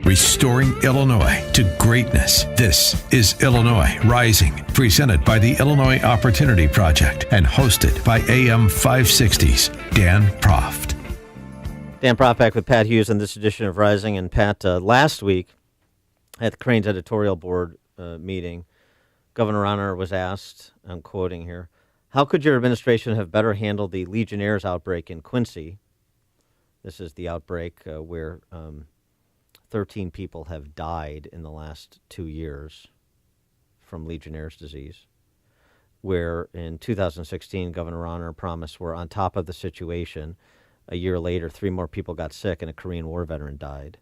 Restoring Illinois to greatness. This is Illinois Rising, presented by the Illinois Opportunity Project and hosted by AM 560's Dan Proft. Dan Proft back with Pat Hughes in this edition of Rising. And Pat, last week at the Crain's editorial board meeting, Governor Rauner was asked, I'm quoting here, how could your administration have better handled the Legionnaires outbreak in Quincy? This is the outbreak where 13 people have died in the last 2 years from Legionnaire's disease, where in 2016, Governor Rauner promised we're on top of the situation. A year later, 3 more people got sick and a Korean War veteran died.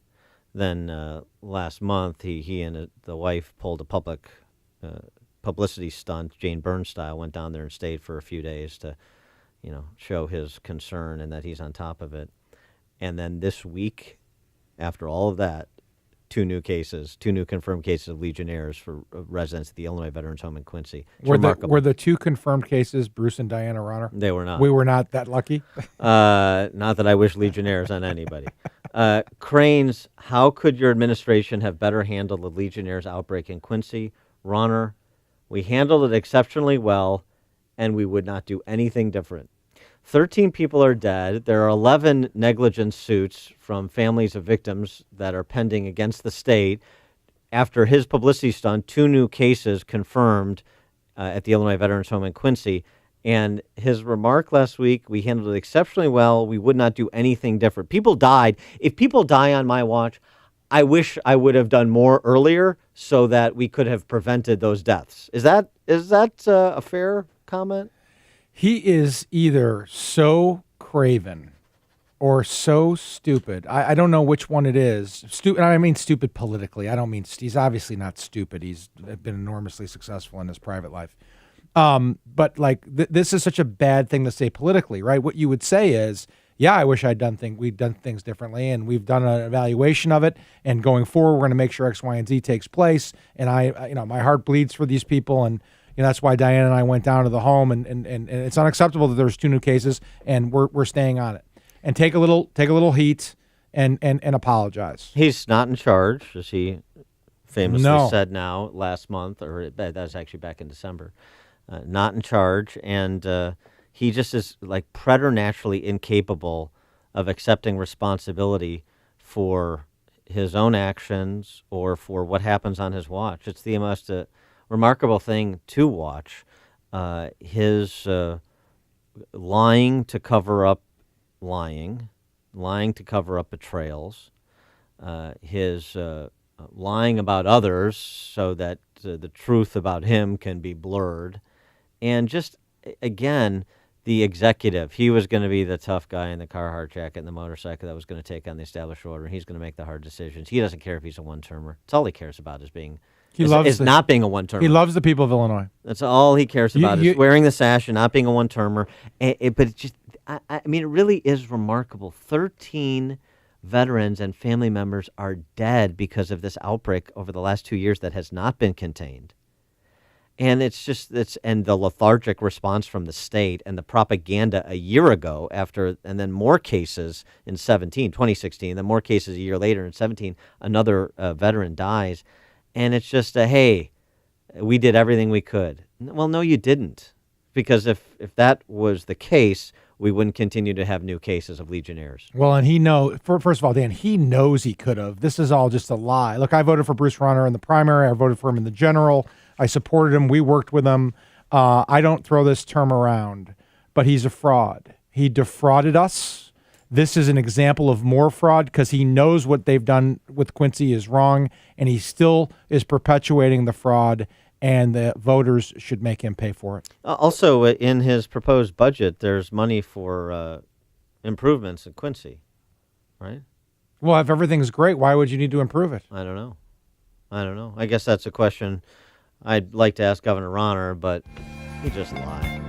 Then last month, he and the wife pulled a public publicity stunt. Jane Bernstyle went down there and stayed for a few days to, show his concern and that he's on top of it. And then this week, after all of that, 2 new confirmed cases of Legionnaires for residents at the Illinois Veterans Home in Quincy. Were the 2 confirmed cases Bruce and Diana Rauner? They were not. We were not that lucky? Not that I wish Legionnaires on anybody. Cranes, how could your administration have better handled the Legionnaires outbreak in Quincy? Rauner, we handled it exceptionally well, and we would not do anything different. 13 people are dead. There are 11 negligence suits from families of victims that are pending against the state. After his publicity stunt, 2 new cases confirmed at the Illinois Veterans Home in Quincy. And his remark last week, we handled it exceptionally well. We would not do anything different. People died. If people die on my watch, I wish I would have done more earlier so that we could have prevented those deaths. Is that a fair comment? He is either so craven or so stupid. I don't know which one it is. I mean stupid politically. I don't mean he's obviously not stupid. He's been enormously successful in his private life. But this is such a bad thing to say politically, right? What you would say is, yeah, I wish we'd done things differently, and we've done an evaluation of it, and going forward, we're going to make sure X, Y, and Z takes place. And my heart bleeds for these people, and that's why Diane and I went down to the home, and it's unacceptable that there's 2 new cases, and we're staying on it. And take a little heat and apologize. He's not in charge, as he famously said now last month, or that was actually back in December. Not in charge, and he just is like preternaturally incapable of accepting responsibility for his own actions or for what happens on his watch. It's the most remarkable thing to watch. His lying to cover up lying to cover up betrayals, his lying about others so that the truth about him can be blurred, and just, again, the executive. He was going to be the tough guy in the Carhartt jacket and the motorcycle that was going to take on the established order, and he's going to make the hard decisions. He doesn't care if he's a one-termer. It's all he cares about is not being a one-termer. He loves the people of Illinois. That's all he cares about is wearing the sash and not being a one-termer. But it just, I mean, it really is remarkable. 13 veterans and family members are dead because of this outbreak over the last 2 years that has not been contained. And and the lethargic response from the state and the propaganda a year ago and then more cases in 2016, then more cases a year later in 17, another veteran dies. And it's just hey, we did everything we could. Well, no, you didn't. Because if that was the case, we wouldn't continue to have new cases of Legionnaires. Well, and first of all, Dan, he knows he could have. This is all just a lie. Look, I voted for Bruce Rauner in the primary. I voted for him in the general. I supported him. We worked with him. I don't throw this term around, but he's a fraud. He defrauded us. This is an example of more fraud because he knows what they've done with Quincy is wrong, and he still is perpetuating the fraud, and the voters should make him pay for it. Also, in his proposed budget, there's money for improvements in Quincy, right? Well, if everything's great, why would you need to improve it? I don't know. I guess that's a question I'd like to ask Governor Rauner, but he just lied.